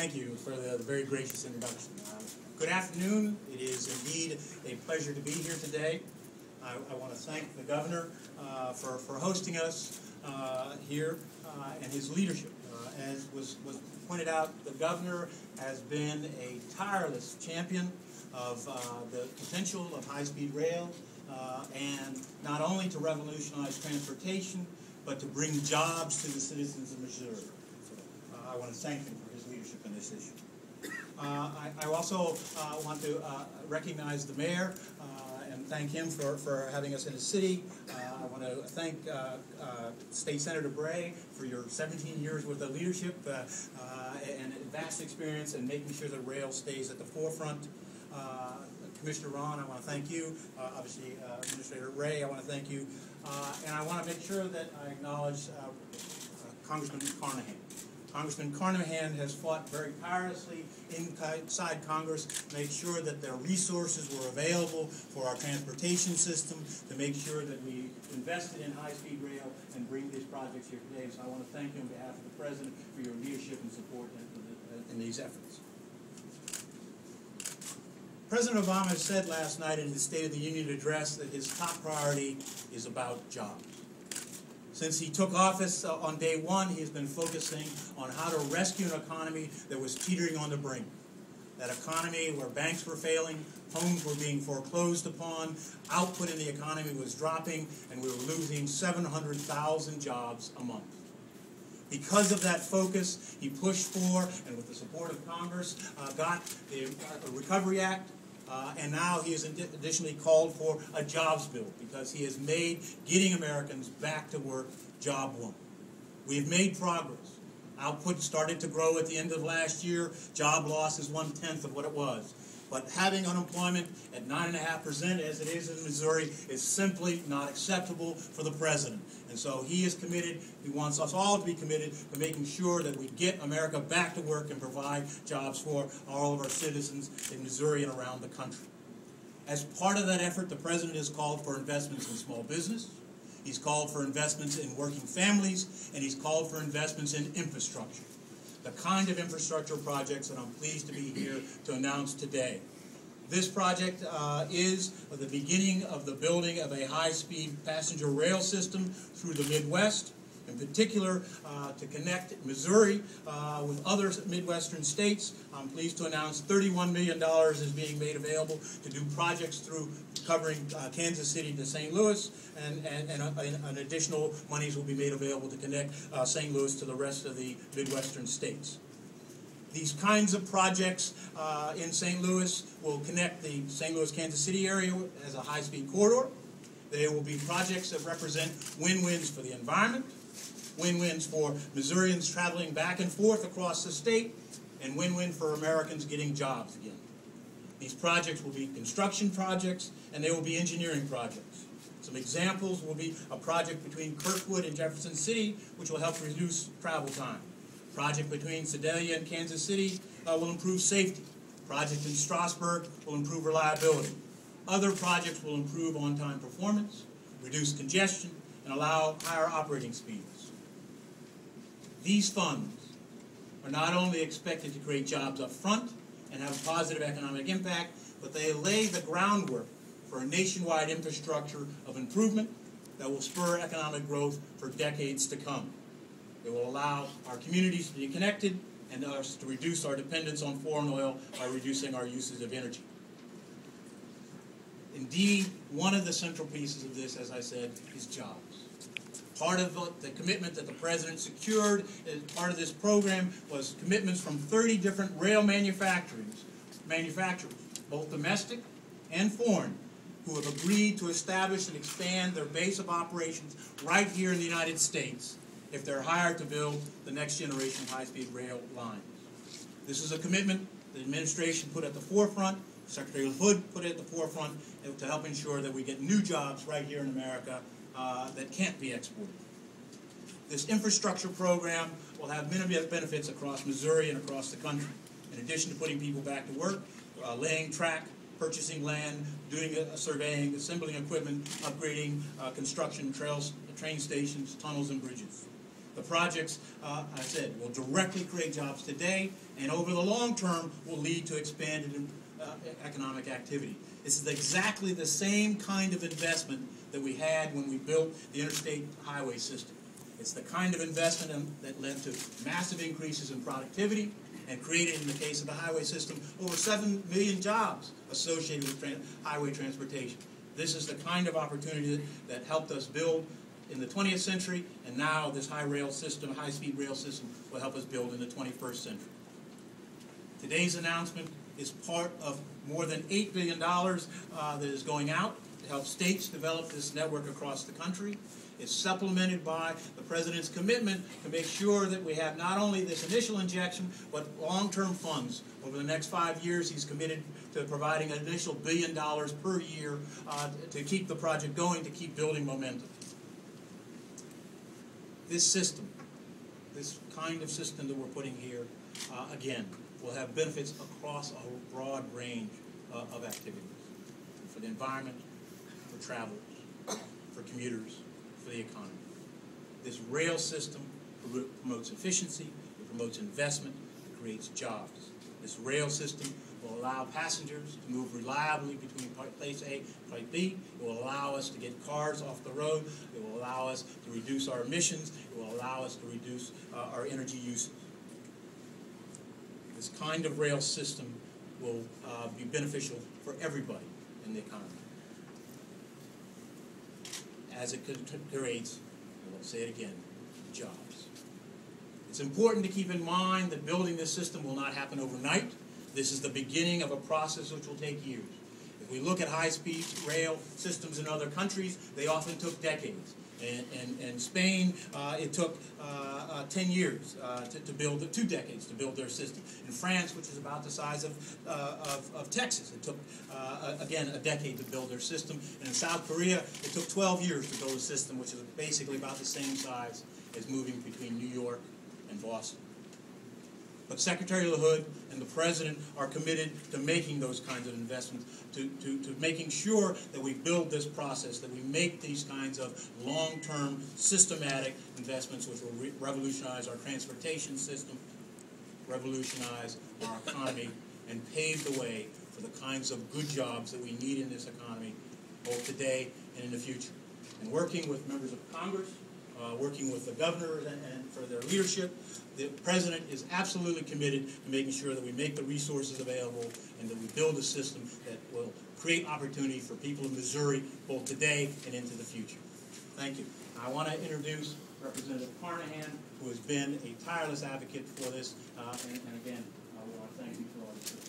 thank you for the very gracious introduction. Good afternoon. It is indeed a pleasure to be here today. I want to thank the governor for hosting us here and his leadership. As was pointed out, the governor has been a tireless champion of the potential of high-speed rail, and not only to revolutionize transportation, but to bring jobs to the citizens of Missouri. So, I want to thank him for his leadership in this issue. I also want to recognize the mayor and thank him for having us in his city. I want to thank State Senator Bray for your 17 years worth of leadership and vast experience in making sure that rail stays at the forefront. Commissioner Ron, I want to thank you. Obviously, Administrator Ray, I want to thank you. And I want to make sure that I acknowledge Congressman Carnahan. Congressman Carnahan has fought very tirelessly inside Congress to make sure that their resources were available for our transportation system, to make sure that we invested in high-speed rail and bring these projects here today. So I want to thank you on behalf of the President for your leadership and support in these efforts. President Obama said last night in his State of the Union address that his top priority is about jobs. Since he took office on day one, he has been focusing on how to rescue an economy that was teetering on the brink. That economy where banks were failing, homes were being foreclosed upon, output in the economy was dropping, and we were losing 700,000 jobs a month. Because of that focus, he pushed for, and with the support of Congress, got the Recovery Act. And now he has additionally called for a jobs bill because he has made getting Americans back to work job one. We have made progress. Output started to grow at the end of last year. Job loss is 1/10 of what it was. But having unemployment at 9.5% as it is in Missouri is simply not acceptable for the president. And so he is committed, he wants us all to be committed to making sure that we get America back to work and provide jobs for all of our citizens in Missouri and around the country. As part of that effort, the president has called for investments in small business, he's called for investments in working families, and he's called for investments in infrastructure. The kind of infrastructure projects that I'm pleased to be here to announce today. This project is the beginning of the building of a high-speed passenger rail system through the Midwest, in particular to connect Missouri with other Midwestern states. I'm pleased to announce $31 million is being made available to do projects through covering Kansas City to St. Louis, and additional monies will be made available to connect St. Louis to the rest of the Midwestern states. These kinds of projects in St. Louis will connect the St. Louis-Kansas City area as a high-speed corridor. They will be projects that represent win-wins for the environment, win-wins for Missourians traveling back and forth across the state, and win-win for Americans getting jobs again. These projects will be construction projects, and they will be engineering projects. Some examples will be a project between Kirkwood and Jefferson City, which will help reduce travel time. Project between Sedalia and Kansas City will improve safety. Project in Strasburg will improve reliability. Other projects will improve on-time performance, reduce congestion, and allow higher operating speeds. These funds are not only expected to create jobs up front and have a positive economic impact, but they lay the groundwork for a nationwide infrastructure of improvement that will spur economic growth for decades to come. It will allow our communities to be connected and us to reduce our dependence on foreign oil by reducing our uses of energy. Indeed, one of the central pieces of this, as I said, is jobs. Part of the commitment that the president secured as part of this program was commitments from 30 different rail manufacturers, both domestic and foreign, who have agreed to establish and expand their base of operations right here in the United States if they're hired to build the next generation high-speed rail lines. This is a commitment the administration put at the forefront, Secretary Hood put it at the forefront to help ensure that we get new jobs right here in America that can't be exported. This infrastructure program will have many benefits across Missouri and across the country. In addition to putting people back to work, laying track, purchasing land, doing surveying, assembling equipment, upgrading construction trails, train stations, tunnels, and bridges. The projects, I said, will directly create jobs today, and over the long term will lead to expanded economic activity. This is exactly the same kind of investment that we had when we built the interstate highway system. It's the kind of investment that led to massive increases in productivity and created, in the case of the highway system, over 7 million jobs associated with highway transportation. This is the kind of opportunity that helped us build in the 20th century, and now this high-speed rail system will help us build in the 21st century. Today's announcement is part of more than $8 billion that is going out to help states develop this network across the country. It's supplemented by the President's commitment to make sure that we have not only this initial injection, but long-term funds. Over the next 5 years, he's committed to providing an initial $1 billion per year to keep the project going, to keep building momentum. This system, this kind of system that we're putting here, again, will have benefits across a broad range of activities. For the environment, for travelers, for commuters, for the economy. This rail system promotes efficiency, it promotes investment, it creates jobs. This rail system will allow passengers to move reliably between place A and place B. It will allow us to get cars off the road. It will allow us to reduce our emissions. It will allow us to reduce our energy usage. This kind of rail system will be beneficial for everybody in the economy, as it creates, and I'll say it again, jobs. It's important to keep in mind that building this system will not happen overnight. This is the beginning of a process which will take years. If we look at high-speed rail systems in other countries, they often took decades. In Spain, it took 10 years to build, 2 decades to build their system. In France, which is about the size of Texas, it took, again, a decade to build their system. And in South Korea, it took 12 years to build a system, which is basically about the same size as moving between New York and Boston. But Secretary LaHood and the President are committed to making those kinds of investments, to making sure that we build this process, that we make these kinds of long-term, systematic investments which will revolutionize our transportation system, revolutionize our economy, and pave the way for the kinds of good jobs that we need in this economy, both today and in the future. And working with members of Congress, working with the governor and for their leadership, the President is absolutely committed to making sure that we make the resources available and that we build a system that will create opportunity for people in Missouri both today and into the future. Thank you. I want to introduce Representative Carnahan, who has been a tireless advocate for this, and again, I want to thank you for all this.